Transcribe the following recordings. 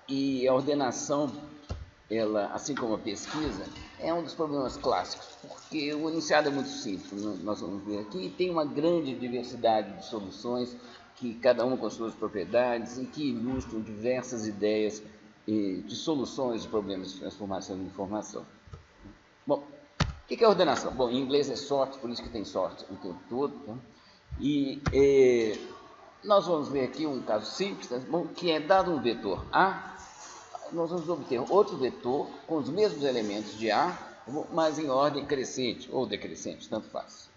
E a ordenação, ela, assim como a pesquisa, é um dos problemas clássicos, porque o enunciado é muito simples, nós vamos ver aqui, e tem uma grande diversidade de soluções, que cada uma com suas propriedades, e que ilustram diversas ideias de soluções de problemas de transformação de informação. Bom, o que é ordenação? Bom, em inglês é sort, por isso que tem sort o tempo todo. Tá? E nós vamos ver aqui um caso simples, tá? Bom, que é dado um vetor A, nós vamos obter outro vetor com os mesmos elementos de A, mas em ordem crescente ou decrescente, tanto faz.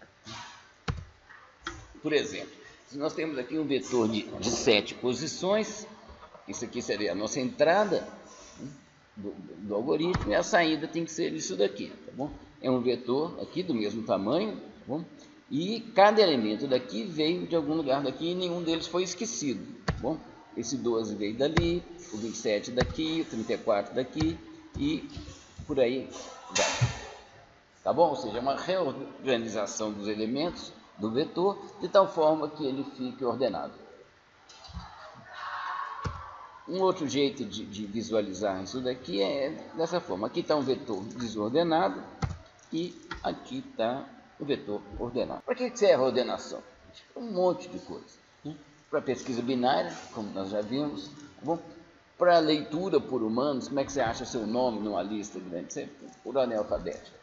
Por exemplo, se nós temos aqui um vetor de 7 posições, isso aqui seria a nossa entrada do algoritmo, e a saída tem que ser isso daqui, tá bom? É um vetor aqui do mesmo tamanho, tá bom? E cada elemento daqui veio de algum lugar daqui e nenhum deles foi esquecido, tá bom? Esse 12 veio dali, o 27 daqui, o 34 daqui e por aí vai. Tá bom? Ou seja, é uma reorganização dos elementos do vetor de tal forma que ele fique ordenado. Um outro jeito de visualizar isso daqui é dessa forma. Aqui está um vetor desordenado e aqui está o vetor ordenado. Para que serve a ordenação? Um monte de coisa. Para pesquisa binária, como nós já vimos. Tá bom? Para leitura por humanos, como é que você acha seu nome numa lista grande? Você, por ordem alfabética.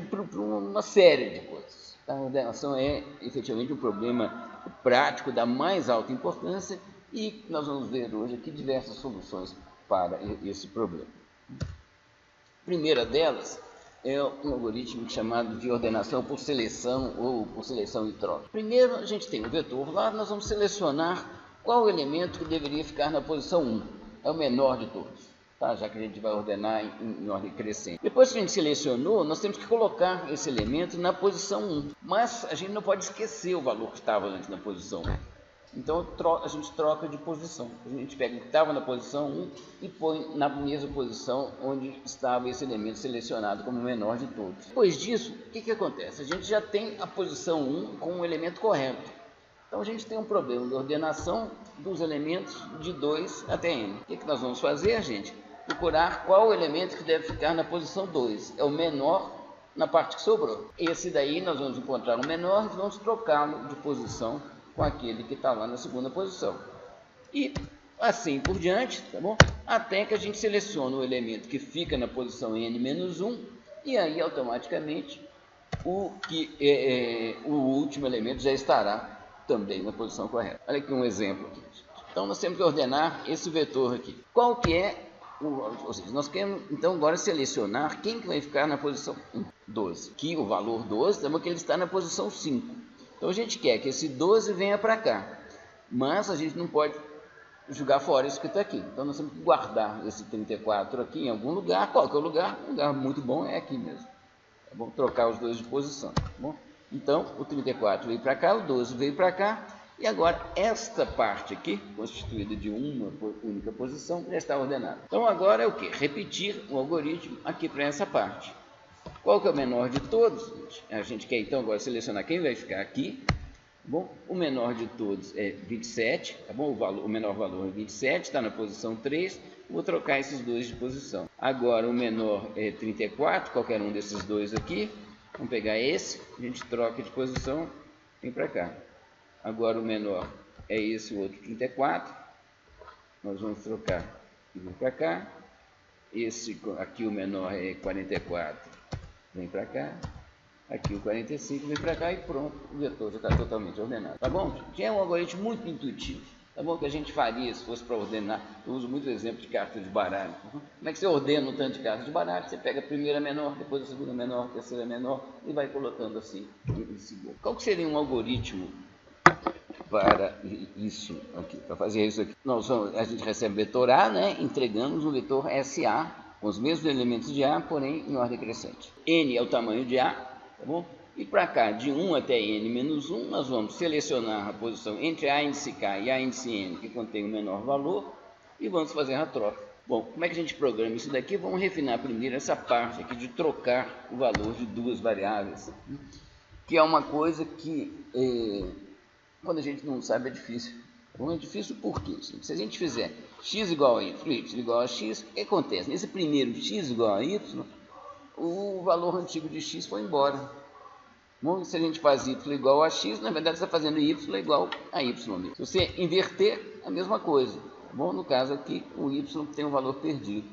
Para uma série de coisas. A ordenação é efetivamente um problema prático da mais alta importância e nós vamos ver hoje aqui diversas soluções para esse problema. A primeira delas é um algoritmo chamado de ordenação por seleção ou por seleção e troca. Primeiro a gente tem um vetor lá, nós vamos selecionar qual o elemento que deveria ficar na posição 1. É o menor de todos, tá? Já que a gente vai ordenar em ordem crescente. Depois que a gente selecionou, nós temos que colocar esse elemento na posição 1. Mas a gente não pode esquecer o valor que estava antes na posição 1. Então a gente troca de posição. A gente pega o que estava na posição 1 e põe na mesma posição onde estava esse elemento selecionado como o menor de todos. Depois disso, o que acontece? A gente já tem a posição 1 com o elemento correto. Então a gente tem um problema de ordenação dos elementos de 2 até n. O que nós vamos fazer, gente? Procurar qual o elemento que deve ficar na posição 2. É o menor na parte que sobrou. Esse daí nós vamos encontrar o menor e vamos trocá-lo de posição com aquele que está lá na segunda posição. E assim por diante, tá bom? Até que a gente selecione o elemento que fica na posição n-1 e aí automaticamente o último elemento já estará também na posição correta. Olha aqui um exemplo aqui. Então nós temos que ordenar esse vetor aqui. Qual que é ou seja, nós queremos então agora selecionar quem que vai ficar na posição 12. Que o valor 12, também que ele está na posição 5. Então a gente quer que esse 12 venha para cá, mas a gente não pode jogar fora isso que está aqui. Então nós temos que guardar esse 34 aqui em algum lugar. Qual que é o lugar? Um lugar muito bom é aqui mesmo. Vamos trocar os dois de posição. Tá bom? Então o 34 veio para cá, o 12 veio para cá. E agora esta parte aqui, constituída de uma única posição, já está ordenada. Então agora é o que? Repetir o algoritmo aqui para essa parte. Qual que é o menor de todos? A gente quer então agora selecionar quem vai ficar aqui. Bom, o menor de todos é 27, tá bom? O menor valor é 27, está na posição 3. Vou trocar esses dois de posição. Agora o menor é 34, qualquer um desses dois aqui. Vamos pegar esse, a gente troca de posição, vem para cá. Agora o menor é esse, o outro 34. Nós vamos trocar e vir para cá. Esse aqui, o menor é 44. Vem para cá, aqui o 45 vem para cá e pronto, o vetor já está totalmente ordenado. Tá bom? Que é um algoritmo muito intuitivo. Tá bom? Que a gente faria se fosse para ordenar. Eu uso muito o exemplo de carta de baralho. Como é que você ordena um tanto de cartas de baralho? Você pega a primeira menor, depois a segunda menor, a terceira menor e vai colocando assim em seguida. Qual que seria um algoritmo para isso aqui, para fazer isso aqui? A gente recebe vetor A, né? Entregamos um vetor SA com os mesmos elementos de A, porém em ordem crescente. N é o tamanho de A, tá bom? E para cá, de 1 até n-1, nós vamos selecionar a posição entre a índice K e a índice N, que contém o menor valor, e vamos fazer a troca. Bom, como é que a gente programa isso daqui? Vamos refinar primeiro essa parte aqui de trocar o valor de duas variáveis, que é uma coisa que, quando a gente não sabe, é difícil. Bom, é difícil por quê? Se a gente fizer x igual a y, y igual a x, o que acontece? Nesse primeiro x igual a y, o valor antigo de x foi embora. Bom, se a gente faz y igual a x, na verdade você está fazendo y igual a y mesmo. Se você inverter, a mesma coisa. Bom, no caso aqui, o y tem um valor perdido.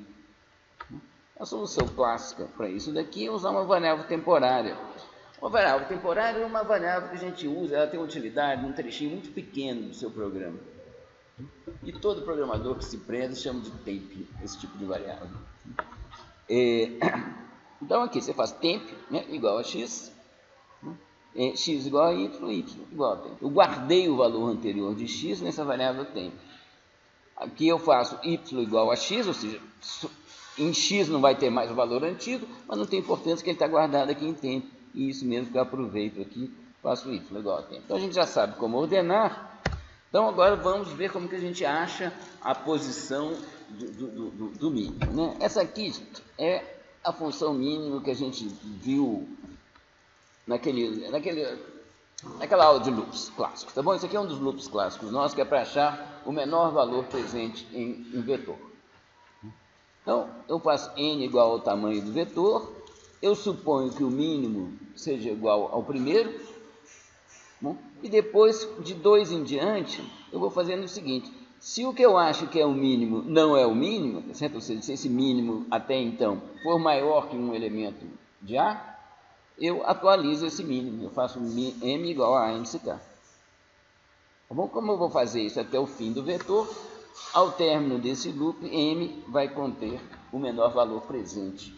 A solução clássica para isso daqui é usar uma variável temporária. Uma variável temporária é uma variável que a gente usa, ela tem utilidade num trechinho muito pequeno do seu programa. E todo programador que se preze chama de temp, esse tipo de variável. Então aqui você faz temp, né, igual a x, x igual a y, y igual a temp. Eu guardei o valor anterior de x nessa variável temp. Aqui eu faço y igual a x, ou seja, em x não vai ter mais o valor antigo, mas não tem importância que ele está guardado aqui em temp. E isso mesmo que eu aproveito aqui, faço y igual a temp. Então a gente já sabe como ordenar. Então agora vamos ver como que a gente acha a posição do mínimo, né? Essa aqui é a função mínima que a gente viu naquela aula de loops clássicos, tá bom? Esse aqui é um dos loops clássicos nossos, que é para achar o menor valor presente em um vetor. Então, eu faço n igual ao tamanho do vetor, eu suponho que o mínimo seja igual ao primeiro, bom? E depois, de 2 em diante, eu vou fazendo o seguinte: se o que eu acho que é o mínimo não é o mínimo, certo? Ou seja, se esse mínimo até então for maior que um elemento de A, eu atualizo esse mínimo, eu faço m igual a índice k. Tá bom? Como eu vou fazer isso até o fim do vetor, ao término desse loop, m vai conter o menor valor presente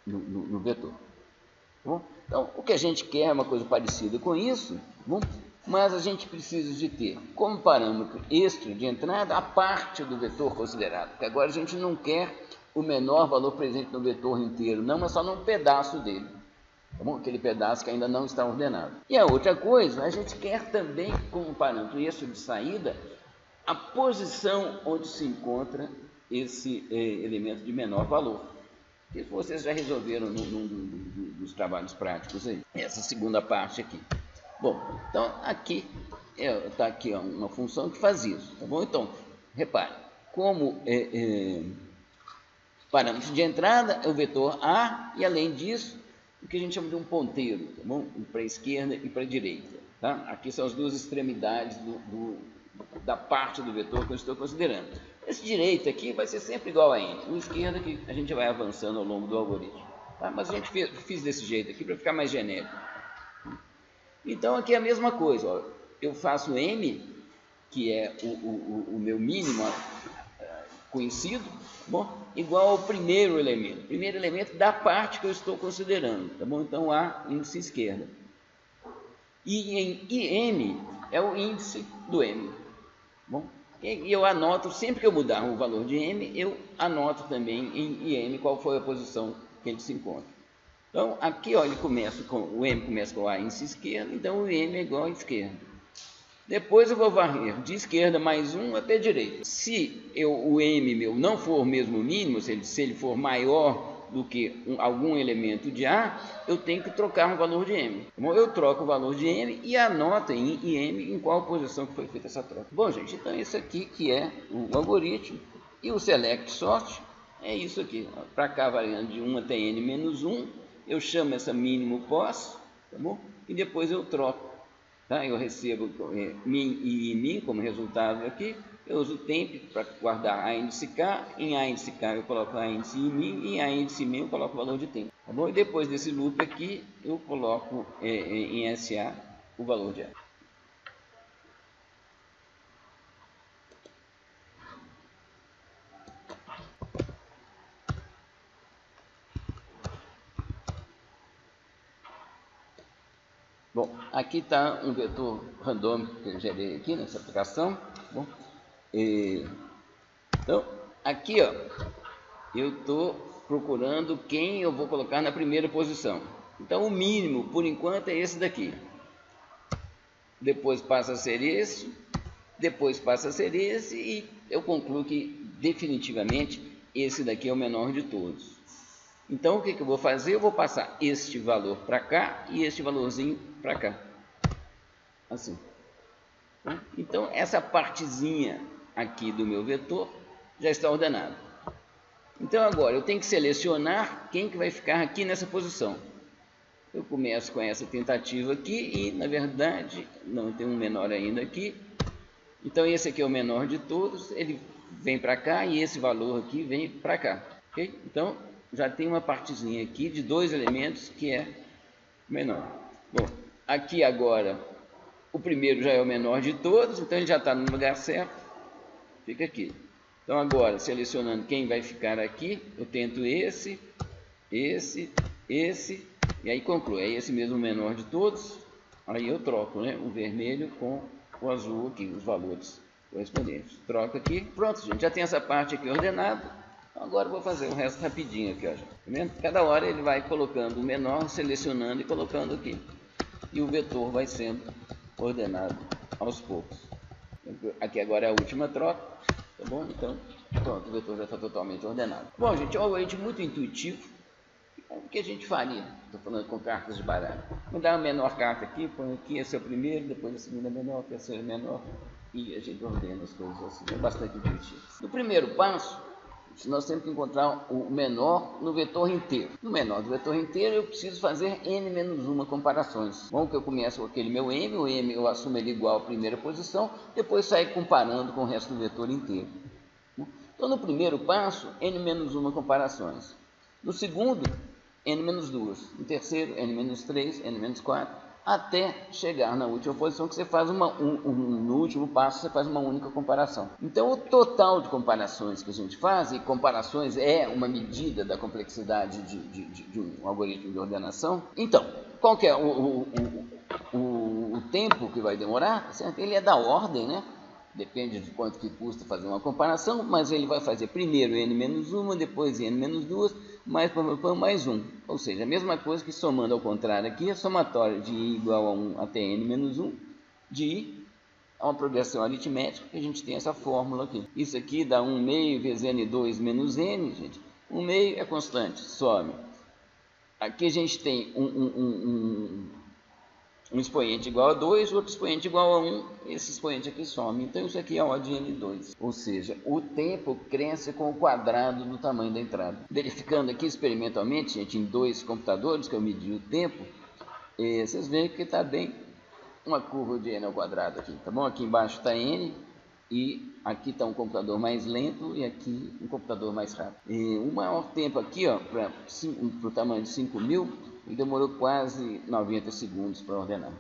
no vetor. Tá bom? Então, o que a gente quer é uma coisa parecida com isso, tá bom? Mas a gente precisa de ter como parâmetro extra de entrada a parte do vetor considerado, porque agora a gente não quer o menor valor presente no vetor inteiro, não, mas só num pedaço dele. Tá bom? Aquele pedaço que ainda não está ordenado. E a outra coisa, a gente quer também, como parâmetro extra de saída, a posição onde se encontra esse elemento de menor valor. Que vocês já resolveram num dos trabalhos práticos aí. Essa segunda parte aqui. Bom, então aqui está aqui uma função que faz isso. Tá bom? Então, repare, como parâmetro de entrada é o vetor A, e além disso, o que a gente chama de um ponteiro, tá bom? Para a esquerda e para a direita. Tá? Aqui são as duas extremidades da parte do vetor que eu estou considerando. Esse direito aqui vai ser sempre igual a n. O esquerda que a gente vai avançando ao longo do algoritmo. Tá? Mas a gente fiz desse jeito aqui para ficar mais genérico. Então aqui é a mesma coisa. Ó. Eu faço m, que é o meu mínimo conhecido, bom, igual ao primeiro elemento da parte que eu estou considerando, tá bom? Então A índice esquerda. E em IM é o índice do M, bom? E eu anoto, sempre que eu mudar o valor de M, eu anoto também em IM qual foi a posição que ele se encontra. Então aqui, ó, o M começa com A índice esquerda, então o M é igual à esquerda. Depois eu vou varrer de esquerda mais 1 até direita. Se o m meu não for mesmo mínimo, se ele for maior do que algum elemento de A, eu tenho que trocar um valor de m. Então, eu troco o valor de m e anoto em m em qual posição que foi feita essa troca. Bom, gente, então isso aqui que é o algoritmo. E o select sort é isso aqui. Para cá, variando de 1 até n menos 1, eu chamo essa mínimo pos, tá bom? E depois eu troco. Tá? Eu recebo min e min como resultado aqui, eu uso temp para guardar a índice k, em a índice k eu coloco a índice min, e em a índice min eu coloco o valor de tempo. Tá bom? E depois desse loop aqui, eu coloco em SA o valor de A. Bom, aqui está um vetor randômico que eu gerei aqui nessa aplicação. Bom, então, aqui, ó, eu estou procurando quem eu vou colocar na primeira posição. Então, o mínimo, por enquanto, é esse daqui. Depois passa a ser esse, depois passa a ser esse, e eu concluo que, definitivamente, esse daqui é o menor de todos. Então, o que eu vou fazer? Eu vou passar este valor para cá e este valorzinho para cá. Assim. Então, essa partezinha aqui do meu vetor já está ordenado. Então agora eu tenho que selecionar quem que vai ficar aqui nessa posição. Eu começo com essa tentativa aqui e, na verdade, não tem um menor ainda aqui. Então esse aqui é o menor de todos, ele vem para cá e esse valor aqui vem para cá. Okay? Então já tem uma partezinha aqui de dois elementos que é menor. Bom, aqui agora o primeiro já é o menor de todos, então ele já está no lugar certo, fica aqui. Então agora, selecionando quem vai ficar aqui, eu tento esse, e aí concluo. É esse mesmo menor de todos, aí eu troco, né, o vermelho com o azul aqui, os valores correspondentes. Troco aqui, pronto, gente, já tem essa parte aqui ordenada. Agora eu vou fazer o resto rapidinho aqui, ó. Tá vendo? Cada hora ele vai colocando o menor, selecionando e colocando aqui. E o vetor vai sendo ordenado aos poucos. Aqui agora é a última troca, tá bom? Então, pronto, o vetor já está totalmente ordenado. Bom, gente, é um algoritmo muito intuitivo. O que a gente faria? Estou falando com cartas de baralho. Vou dar a menor carta aqui, põe aqui, esse é o primeiro, depois a segunda menor, a terceira menor, e a gente ordena as coisas assim. É bastante intuitivo. No primeiro passo, nós temos que encontrar o menor no vetor inteiro. No menor do vetor inteiro, eu preciso fazer n-1 comparações. Bom, que eu começo com aquele meu m, o m eu assumo ele igual à primeira posição, depois saio comparando com o resto do vetor inteiro. Então, no primeiro passo, n-1 comparações. No segundo, n-2. No terceiro, n-3, n-4, até chegar na última posição, que você faz no último passo, você faz uma única comparação. Então, o total de comparações que a gente faz, e comparações é uma medida da complexidade de um algoritmo de ordenação. Então, qual que é o tempo que vai demorar? Certo? Ele é da ordem, né? Depende de quanto que custa fazer uma comparação, mas ele vai fazer primeiro n-1, depois n-2, mais 1. Ou seja, a mesma coisa que somando ao contrário aqui, a somatória de i igual a 1 até n-1, de i é uma progressão aritmética, que a gente tem essa fórmula aqui. Isso aqui dá 1 meio vezes n2 menos n, gente. 1 meio é constante, some. Aqui a gente tem um expoente igual a 2, outro expoente igual a 1, esse expoente aqui some. Então isso aqui é O de N2, ou seja, o tempo cresce com o quadrado do tamanho da entrada. Verificando aqui experimentalmente, gente, em dois computadores que eu medi o tempo, vocês veem que está bem uma curva de N ao quadrado aqui, tá bom? Aqui embaixo está N, e aqui está um computador mais lento e aqui um computador mais rápido. E o maior tempo aqui, ó, para o tamanho de 5.000, demorou quase 90 segundos para ordenar.